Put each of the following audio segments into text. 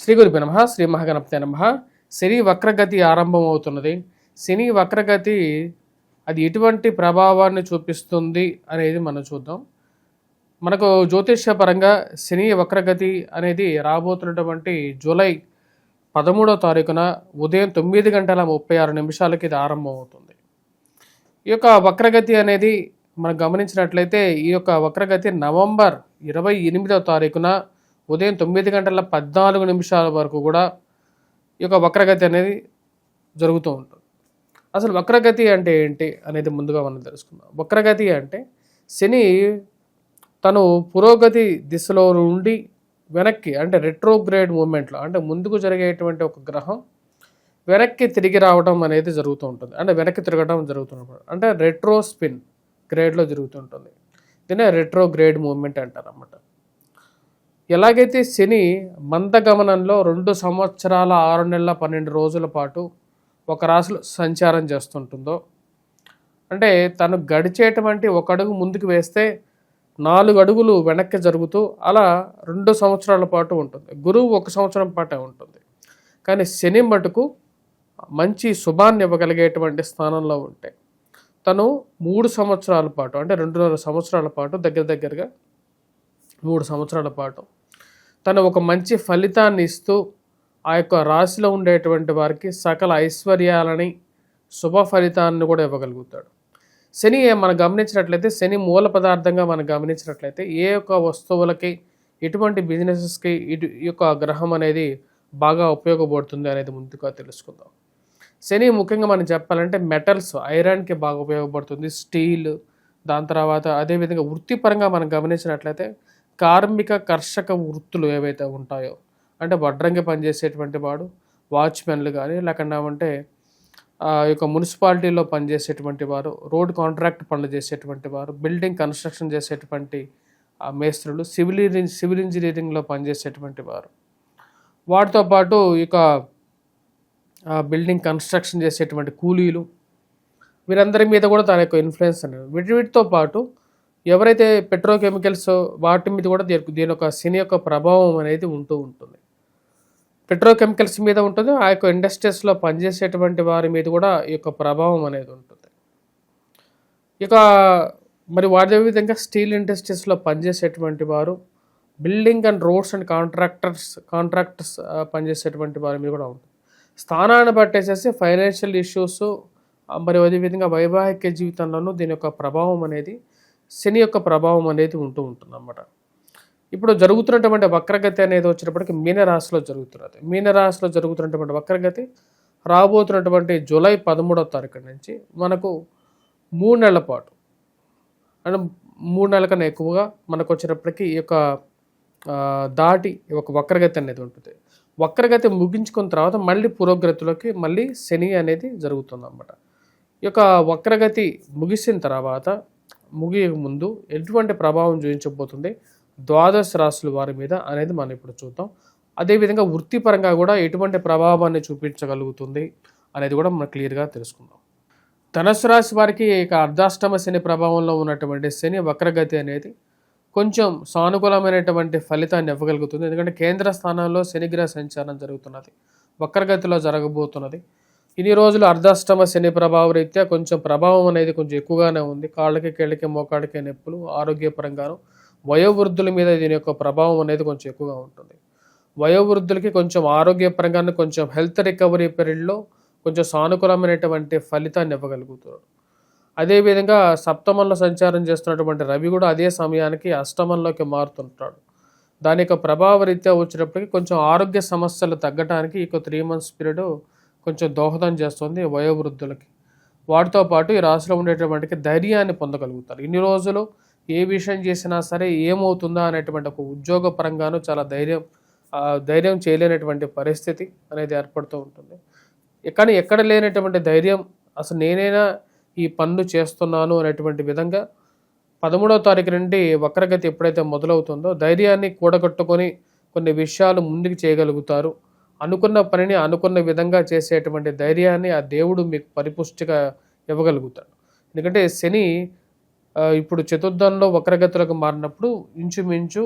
శ్రీ గురుభ్యో నమః. శ్రీ మహాగణపతే నమః. శని వక్రగతి ఆరంభం అవుతున్నది. శని వక్రగతి అది ఎటువంటి ప్రభావాన్ని చూపిస్తుంది అనేది మనం చూద్దాం. మనకు జ్యోతిష్య పరంగా శని వక్రగతి అనేది రాబోతున్నటువంటి జూలై 13వ తారీఖున ఉదయం 9:36 ఇది ఆరంభం అవుతుంది. ఈ యొక్క వక్రగతి అనేది మనం గమనించినట్లయితే ఈ యొక్క వక్రగతి నవంబర్ 28వ తారీఖున ఉదయం 9:14 వరకు కూడా ఈ యొక్క వక్రగతి అనేది జరుగుతూ ఉంటుంది. అసలు వక్రగతి అంటే ఏంటి అనేది ముందుగా మనం తెలుసుకుందాం. వక్రగతి అంటే శని తను పురోగతి దిశలో నుండి వెనక్కి అంటే రెట్రోగ్రేడ్ మూమెంట్లో అంటే ముందుకు జరిగేటువంటి ఒక గ్రహం వెనక్కి తిరిగి రావడం అనేది జరుగుతూ ఉంటుంది. అంటే వెనక్కి తిరగడం జరుగుతున్నప్పుడు అంటే రెట్రో స్పిన్ గ్రేడ్లో జరుగుతుంటుంది. దీన్నే రెట్రోగ్రేడ్ మూమెంట్ అంటారు అన్నమాట. ఎలాగైతే శని మందగమనంలో 2 సంవత్సరాల 6 నెలల 12 రోజుల పాటు ఒక రాశిలో సంచారం చేస్తుంటుందో అంటే తను గడిచేటువంటి ఒక అడుగు ముందుకు వేస్తే 4 అడుగులు వెనక్కి జరుగుతూ అలా 2 సంవత్సరాల పాటు ఉంటుంది. గురువు 1 సంవత్సరం పాటే ఉంటుంది. కానీ శని మటుకు మంచి శుభాన్ని ఇవ్వగలిగేటువంటి స్థానంలో ఉంటే తను 3 సంవత్సరాల పాటు అంటే 2.5 సంవత్సరాల పాటు దగ్గరగా 3 సంవత్సరాల పాటు తను ఒక మంచి ఫలితాన్ని ఇస్తూ ఆ యొక్క రాశిలో ఉండేటువంటి వారికి సకల ఐశ్వర్యాలని శుభ ఫలితాన్ని కూడా ఇవ్వగలుగుతాడు. శని మనం గమనించినట్లయితే శని మూల పదార్థంగా మనం గమనించినట్లయితే ఏ యొక్క వస్తువులకి ఎటువంటి బిజినెసెస్కి ఈ యొక్క గ్రహం అనేది బాగా ఉపయోగపడుతుంది అనేది ముందుగా తెలుసుకుందాం. శని ముఖ్యంగా మనం చెప్పాలంటే మెటల్స్ ఐరన్కి బాగా ఉపయోగపడుతుంది, స్టీల్, దాని తర్వాత అదేవిధంగా వృత్తిపరంగా మనం గమనించినట్లయితే కార్మిక కర్షక వృత్తులు ఏవైతే ఉంటాయో అంటే వడ్రంగి పనిచేసేటువంటి వాడు, వాచ్మెన్లు కానీ లేకుండా అంటే ఈ యొక్క మున్సిపాలిటీలో పనిచేసేటువంటి వారు, రోడ్ కాంట్రాక్ట్ పనులు చేసేటువంటి వారు, బిల్డింగ్ కన్స్ట్రక్షన్ చేసేటువంటి మేస్త్రులు, సివిల్ ఇంజనీరింగ్లో పనిచేసేటువంటి వారు, వాటితో పాటు ఇక బిల్డింగ్ కన్స్ట్రక్షన్ చేసేటువంటి కూలీలు, వీరందరి మీద కూడా తన యొక్క ఇన్ఫ్లుయెన్స్ అనేది వీటితో పాటు ఎవరైతే పెట్రోకెమికల్స్ వాటి మీద కూడా దీని యొక్క శని యొక్క ప్రభావం అనేది ఉంటూ ఉంటుంది. పెట్రోకెమికల్స్ మీద ఉంటుంది, ఆ యొక్క ఇండస్ట్రీస్లో పనిచేసేటువంటి వారి మీద కూడా ఈ యొక్క ప్రభావం అనేది ఉంటుంది. ఇక మరి అదే విధంగా స్టీల్ ఇండస్ట్రీస్లో పనిచేసేటువంటి వారు, building and roads and contractors పనిచేసేటువంటి వారి మీద కూడా ఉంటుంది. స్థానాన్ని బట్టేసేసి ఫైనాన్షియల్ ఇష్యూస్ మరి అదేవిధంగా వైవాహిక జీవితంలోనూ దీని యొక్క ప్రభావం అనేది శని యొక్క ప్రభావం అనేది ఉంటూ ఉంటుంది అన్నమాట. ఇప్పుడు జరుగుతున్నటువంటి వక్రగతి అనేది వచ్చినప్పటికీ మీనరాశిలో జరుగుతున్నది. మీనరాశిలో జరుగుతున్నటువంటి వక్రగతి రాబోతున్నటువంటి జూలై 13వ తారీఖు నుంచి మనకు 3 నెలల పాటు అంటే 3 నెలల కన్నా ఎక్కువగా మనకు వచ్చినప్పటికీ ఈ యొక్క దాటి ఒక వక్రగతి అనేది ఉంటుంది. వక్రగతి ముగించుకున్న తర్వాత మళ్ళీ పురోగతిలోకి మళ్ళీ శని అనేది జరుగుతుంది అన్నమాట. ఈ యొక్క వక్రగతి ముగిసిన తర్వాత ముగియ ముందు ఎటువంటి ప్రభావం చూపించబోతుంది ద్వాదశ రాశుల వారి మీద అనేది మనం ఇప్పుడు చూద్దాం. అదేవిధంగా వృత్తిపరంగా కూడా ఎటువంటి ప్రభావాన్ని చూపించగలుగుతుంది అనేది కూడా మనం క్లియర్గా తెలుసుకుందాం. ధనుసు రాశి వారికి ఇక అర్ధాష్టమ శని ప్రభావంలో ఉన్నటువంటి శని వక్రగతి అనేది కొంచెం సానుకూలమైనటువంటి ఫలితాన్ని ఇవ్వగలుగుతుంది. ఎందుకంటే కేంద్ర స్థానంలో శనిగ్రహ సంచారం జరుగుతున్నది, వక్రగతిలో జరగబోతున్నది. ఇన్ని రోజులు అర్ధాష్టమ శని ప్రభావ రీత్యా కొంచెం ప్రభావం అనేది కొంచెం ఎక్కువగానే ఉంది. కాళ్ళకి కేళ్ళకి మోకాళ్ళకి నొప్పులు, ఆరోగ్యపరంగాను వయోవృద్ధుల మీద దీని యొక్క ప్రభావం అనేది కొంచెం ఎక్కువగా ఉంటుంది. వయోవృద్ధులకి కొంచెం ఆరోగ్యపరంగానే కొంచెం హెల్త్ రికవరీ పీరియడ్లో కొంచెం సానుకూలమైనటువంటి ఫలితాన్ని ఇవ్వగలుగుతారు. అదేవిధంగా సప్తమంలో సంచారం చేస్తున్నటువంటి రవి కూడా అదే సమయానికి అష్టమంలోకి మారుతుంటాడు. దాని యొక్క ప్రభావ రీత్యా వచ్చినప్పటికీ కొంచెం ఆరోగ్య సమస్యలు తగ్గడానికి ఈ 3 months పీరియడ్ కొంచెం దోహదం చేస్తుంది వయోవృద్ధులకి. వాటితో పాటు ఈ రాశిలో ఉండేటువంటి ధైర్యాన్ని పొందగలుగుతారు. ఇన్ని రోజులు ఏ విషయం చేసినా సరే ఏమవుతుందా అనేటువంటి ఒక ఉద్యోగ పరంగాను చాలా ధైర్యం చేయలేనటువంటి పరిస్థితి అనేది ఏర్పడుతూ ఉంటుంది. కానీ ఎక్కడ లేనటువంటి ధైర్యం అసలు నేనైనా ఈ పనులు చేస్తున్నాను అనేటువంటి విధంగా 13వ తారీఖు నుండి వక్రగతి ఎప్పుడైతే మొదలవుతుందో ధైర్యాన్ని కూడగట్టుకొని కొన్ని విషయాలు ముందుకు చేయగలుగుతారు. అనుకున్న పనిని అనుకున్న విధంగా చేసేటువంటి ధైర్యాన్ని ఆ దేవుడు మీకు పరిపుష్టిగా ఇవ్వగలుగుతాడు. ఎందుకంటే శని ఇప్పుడు చతుర్థంలో వక్రగతులకు మారినప్పుడు ఇంచుమించు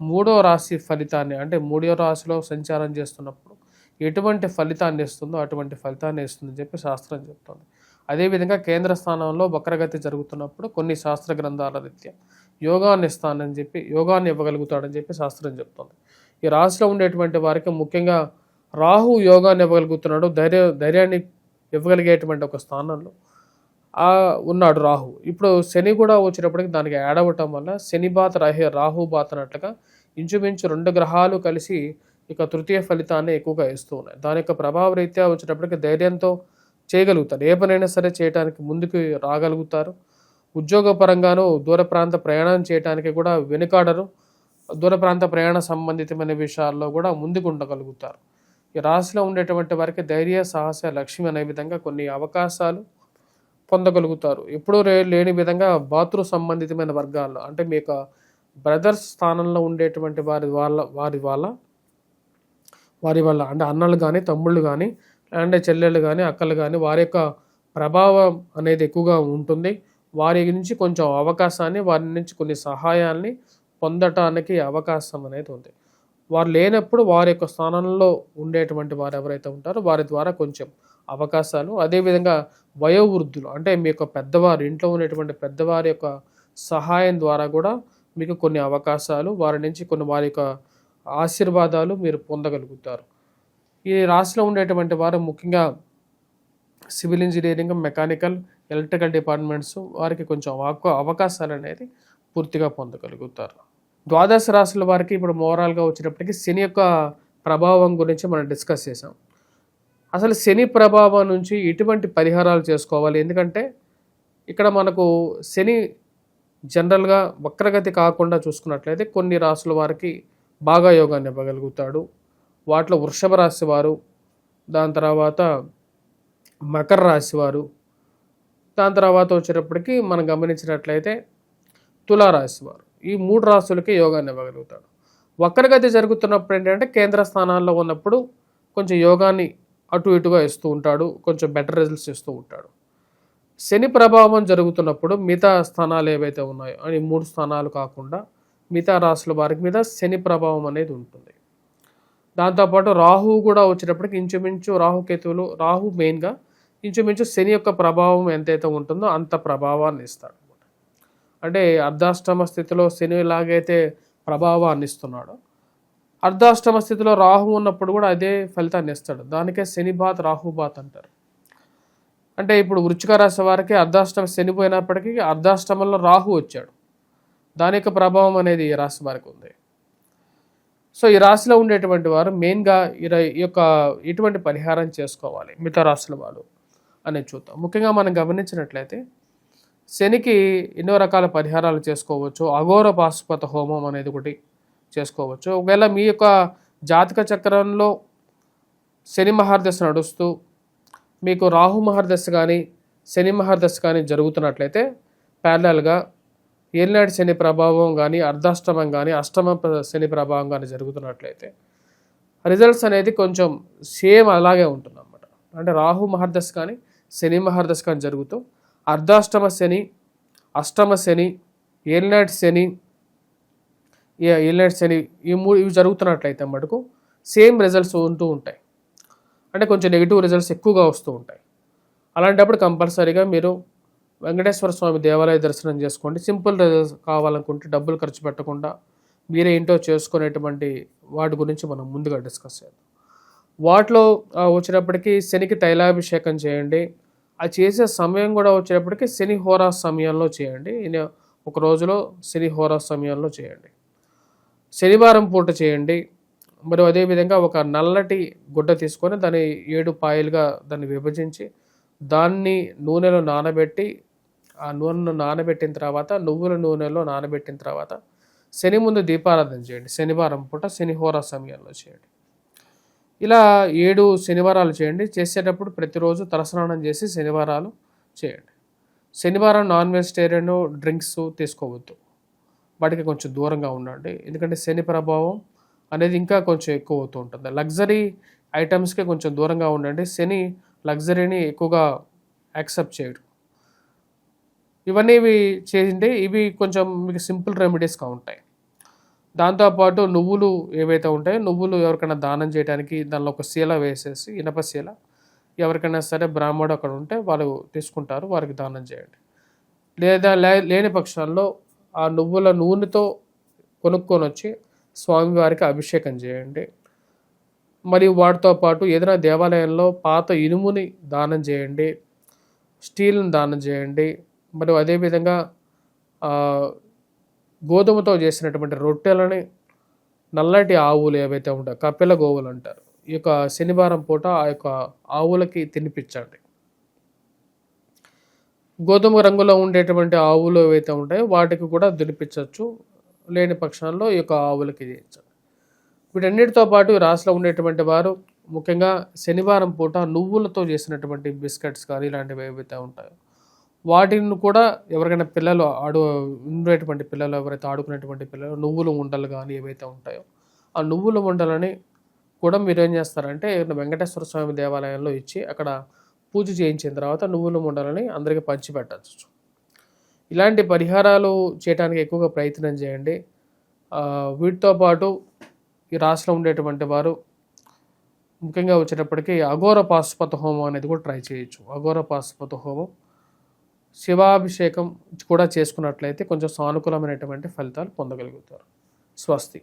మూడో రాశి ఫలితాన్ని, అంటే మూడో రాశిలో సంచారం చేస్తున్నప్పుడు ఎటువంటి ఫలితాన్ని ఇస్తుందో అటువంటి ఫలితాన్ని ఇస్తుందని చెప్పి శాస్త్రం చెప్తుంది. అదేవిధంగా కేంద్ర స్థానంలో వక్రగతి జరుగుతున్నప్పుడు కొన్ని శాస్త్ర గ్రంథాల రీత్యా యోగాన్ని ఇస్తానని చెప్పి, యోగాన్ని ఇవ్వగలుగుతాడని చెప్పి శాస్త్రం చెప్తుంది. ఈ రాశిలో ఉండేటువంటి వారికి ముఖ్యంగా రాహు యోగాన్ని ఇవ్వగలుగుతున్నాడు, ధైర్యాన్ని ఇవ్వగలిగేటువంటి ఒక స్థానంలో ఉన్నాడు రాహు. ఇప్పుడు శని కూడా వచ్చినప్పటికి దానికి యాడ్ అవ్వటం వల్ల శని బాత్ రాహు బాత్ అన్నట్లుగా ఇంచుమించు 2 గ్రహాలు కలిసి ఇక తృతీయ ఫలితాన్ని ఎక్కువగా ఇస్తూ ఉన్నాయి. దాని యొక్క ప్రభావ రీత్యా వచ్చేటప్పటికి ధైర్యంతో చేయగలుగుతారు, ఏ పనైనా సరే చేయడానికి ముందుకు రాగలుగుతారు. ఉద్యోగపరంగాను దూర ప్రాంత ప్రయాణం చేయడానికి కూడా వెనుకాడరు, దూర ప్రాంత ప్రయాణ సంబంధితమైన విషయాల్లో కూడా ముందుకు ఉండగలుగుతారు. ఈ రాశిలో ఉండేటువంటి వారికి ధైర్య సాహస లక్ష్మి అనే విధంగా కొన్ని అవకాశాలు పొందగలుగుతారు. ఎప్పుడూ లేని విధంగా బాతృ సంబంధితమైన వర్గాల్లో, అంటే మీ యొక్క బ్రదర్స్ స్థానంలో ఉండేటువంటి వారి వల్ల అంటే అన్నలు కానీ తమ్ముళ్ళు కానీ అంటే చెల్లెళ్ళు కానీ అక్కలు కానీ వారి యొక్క ప్రభావం అనేది ఎక్కువగా ఉంటుంది. వారి నుంచి కొంచెం అవకాశాన్ని, వారి నుంచి కొన్ని సహాయాల్ని పొందటానికి అవకాశం అనేది ఉంది. వారు లేనప్పుడు వారి యొక్క స్థానంలో ఉండేటువంటి వారు ఎవరైతే ఉంటారో వారి ద్వారా కొంచెం అవకాశాలు. అదేవిధంగా వయోవృద్ధులు, అంటే మీ యొక్క పెద్దవారు, ఇంట్లో ఉండేటువంటి పెద్దవారి యొక్క సహాయం ద్వారా కూడా మీకు కొన్ని అవకాశాలు, వారి నుంచి కొన్ని వారి యొక్క ఆశీర్వాదాలు మీరు పొందగలుగుతారు. ఈ రాశిలో ఉండేటువంటి వారు ముఖ్యంగా civil engineering, mechanical, electrical departments వారికి కొంచెం అవకాశాలు అనేది పూర్తిగా పొందగలుగుతారు. ద్వాదశ రాశుల వారికి ఇప్పుడు ఓవరాల్గా వచ్చినప్పటికీ శని యొక్క ప్రభావం గురించి మనం డిస్కస్ చేసాం. అసలు శని ప్రభావం నుంచి ఎటువంటి పరిహారాలు చేసుకోవాలి? ఎందుకంటే ఇక్కడ మనకు శని జనరల్గా వక్రగతి కాకుండా చూసుకున్నట్లయితే కొన్ని రాశుల వారికి బాగా యోగాన్ని ఇవ్వగలుగుతాడు. వాటిలో వృషభ రాశి వారు, దాని తర్వాత మకర రాశి వారు, దాని తర్వాత వచ్చేటప్పటికి మనం గమనించినట్లయితే తులారాశి వారు, ఈ 3 రాశులకి యోగాన్ని ఇవ్వగలుగుతాడు. వక్రగతి జరుగుతున్నప్పుడు ఏంటంటే కేంద్ర స్థానాల్లో ఉన్నప్పుడు కొంచెం యోగాన్ని అటు ఇటుగా ఇస్తూ ఉంటాడు, కొంచెం బెటర్ రిజల్ట్స్ ఇస్తూ ఉంటాడు. శని ప్రభావం జరుగుతున్నప్పుడు మిగతా స్థానాలు ఏవైతే ఉన్నాయో అని 3 స్థానాలు కాకుండా మిగతా రాశుల వారికి మీద శని ప్రభావం అనేది ఉంటుంది. దాంతోపాటు రాహు కూడా వచ్చేటప్పటికి ఇంచుమించు రాహుకేతువులు, రాహు మెయిన్గా ఇంచుమించు శని యొక్క ప్రభావం ఎంతైతే ఉంటుందో అంత ప్రభావాన్ని ఇస్తాడు. అంటే అర్ధాష్టమ స్థితిలో శని ఎలాగైతే ప్రభావాన్ని ఇస్తున్నాడో అర్ధాష్టమ స్థితిలో రాహు ఉన్నప్పుడు కూడా అదే ఫలితాన్ని ఇస్తాడు. దానికే శని బాత్ రాహు బాత్ అంటారు. అంటే ఇప్పుడు వృశ్చిక రాశి వారికి అర్ధాష్టమ శని పోయినప్పటికీ అర్ధాష్టమంలో రాహు వచ్చాడు, దాని యొక్క ప్రభావం అనేది ఈ రాశి వారికి ఉంది. సో ఈ రాశిలో ఉండేటువంటి వారు మెయిన్గా ఈ యొక్క ఎటువంటి పరిహారం చేసుకోవాలి మిగతా రాశుల వాళ్ళు అనేది చూద్దాం. ముఖ్యంగా మనం గమనించినట్లయితే శనికి ఎన్నో రకాల పరిహారాలు చేసుకోవచ్చు. అఘోర పాశుపత హోమం అనేది ఒకటి చేసుకోవచ్చు. ఒకవేళ మీ యొక్క జాతక చక్రంలో శని మహర్దశ నడుస్తూ మీకు రాహు మహర్దశ కానీ శని మహర్దశ కానీ జరుగుతున్నట్లయితే ప్యారలల్గా ఏలినాటి శని ప్రభావం కానీ అర్ధాష్టమం కానీ అష్టమ శని ప్రభావం కానీ జరుగుతున్నట్లయితే రిజల్ట్స్ అనేది కొంచెం సేమ్ అలాగే ఉంటుంది అన్నమాట. అంటే రాహు మహర్దశ కానీ శని మహర్దశ కానీ జరుగుతూ అర్ధాష్టమ శని, అష్టమ శని, ఏలినాటి శని ఇవి జరుగుతున్నట్లయితే మటుకు సేమ్ రిజల్ట్స్ ఉంటూ ఉంటాయి. అంటే కొంచెం నెగిటివ్ రిజల్ట్స్ ఎక్కువగా వస్తూ ఉంటాయి. అలాంటప్పుడు కంపల్సరీగా మీరు వెంకటేశ్వర స్వామి దేవాలయ దర్శనం చేసుకోండి. సింపుల్ రిజల్ట్స్ కావాలనుకుంటే డబ్బులు ఖర్చు పెట్టకుండా మీరే ఇంట్లో చేసుకునేటువంటి వాటి గురించి మనం ముందుగా డిస్కస్ చేద్దాం. వాటిలో వచ్చేటప్పటికి శనికి తైలాభిషేకం చేయండి. అది చేసే సమయం కూడా వచ్చేటప్పటికి శని హోరా సమయంలో చేయండి. ఒక రోజులో శని హోరా సమయంలో చేయండి. శనివారం పూట చేయండి. మరియు అదేవిధంగా ఒక నల్లటి గుడ్డ తీసుకొని దాన్ని 7 పాయలుగా దాన్ని విభజించి దాన్ని నూనెలో నానబెట్టి, ఆ నూనెను నానబెట్టిన తర్వాత నువ్వుల నూనెలో నానబెట్టిన తర్వాత శని ముందు దీపారాధన చేయండి. శనివారం పూట శని హోరా సమయంలో చేయండి. ఇలా 7 శనివారాలు చేయండి. చేసేటప్పుడు ప్రతిరోజు తలస్నానం చేసి శనివారాలు చేయండి. శనివారం నాన్ వెజిటేరియన్ డ్రింక్స్ తీసుకోవద్దు, వాటికి కొంచెం దూరంగా ఉండండి. ఎందుకంటే శని ప్రభావం అనేది ఇంకా కొంచెం ఎక్కువ అవుతూ ఉంటుంది. లగ్జరీ ఐటమ్స్కి కొంచెం దూరంగా ఉండండి. శని లగ్జరీని ఎక్కువగా యాక్సెప్ట్ చేయడు. ఇవన్నీ చేయండి. ఇవి కొంచెం మీకు సింపుల్ రెమెడీస్గా ఉంటాయి. దాంతోపాటు నువ్వులు ఏవైతే ఉంటాయో నువ్వులు ఎవరికైనా దానం చేయడానికి దానిలో ఒక శీల వేసేసి ఇనప శీల ఎవరికైనా సరే బ్రాహ్మడు అక్కడ ఉంటే వాళ్ళు తీసుకుంటారు, వారికి దానం చేయండి. లేదా లేని పక్షాల్లో ఆ నువ్వుల నూనెతో కొనుక్కొని వచ్చి స్వామివారికి అభిషేకం చేయండి. మరియు వాటితో పాటు ఏదైనా దేవాలయంలో పాత ఇనుముని దానం చేయండి, స్టీల్ని దానం చేయండి. మరియు అదేవిధంగా గోధుమతో చేసినటువంటి రొట్టెలని నల్లటి ఆవులు ఏవైతే ఉంటాయో కపిల గోవులు అంటారు, ఈ యొక్క శనివారం పూట ఆ యొక్క ఆవులకి తినిపించండి. గోధుమ రంగులో ఉండేటువంటి ఆవులు ఏవైతే ఉంటాయో వాటికి కూడా తినిపించవచ్చు, లేని పక్షాల్లో ఈ యొక్క ఆవులకి చేయించండి. వీటన్నిటితో పాటు రాశిలో ఉండేటువంటి వారు ముఖ్యంగా శనివారం పూట నువ్వులతో చేసినటువంటి బిస్కెట్స్ కానీ ఇలాంటివి ఏవైతే ఉంటాయో వాటిని కూడా ఎవరికైనా పిల్లలు ఉండేటువంటి పిల్లలు ఎవరైతే ఆడుకునేటువంటి పిల్లలు నువ్వుల ఉండలు కానీ ఏవైతే ఉంటాయో ఆ నువ్వుల ఉండలని కూడా మీరు ఏం చేస్తారంటే వెంకటేశ్వర స్వామి దేవాలయంలో ఇచ్చి అక్కడ పూజ చేయించిన తర్వాత నువ్వుల ఉండలని అందరికీ పంచిపెట్టచ్చు. ఇలాంటి పరిహారాలు చేయడానికి ఎక్కువగా ప్రయత్నం చేయండి. వీటితో పాటు ఈ రాశిలో ఉండేటువంటి వారు ముఖ్యంగా వచ్చేటప్పటికి అఘోర పాశుపత హోమం అనేది కూడా ట్రై చేయొచ్చు. అఘోర పాశుపత హోమం శివాభిషేకం కూడా చేసుకున్నట్లయితే కొంచెం సానుకూలమైనటువంటి ఫలితాలు పొందగలుగుతారు. స్వస్తి.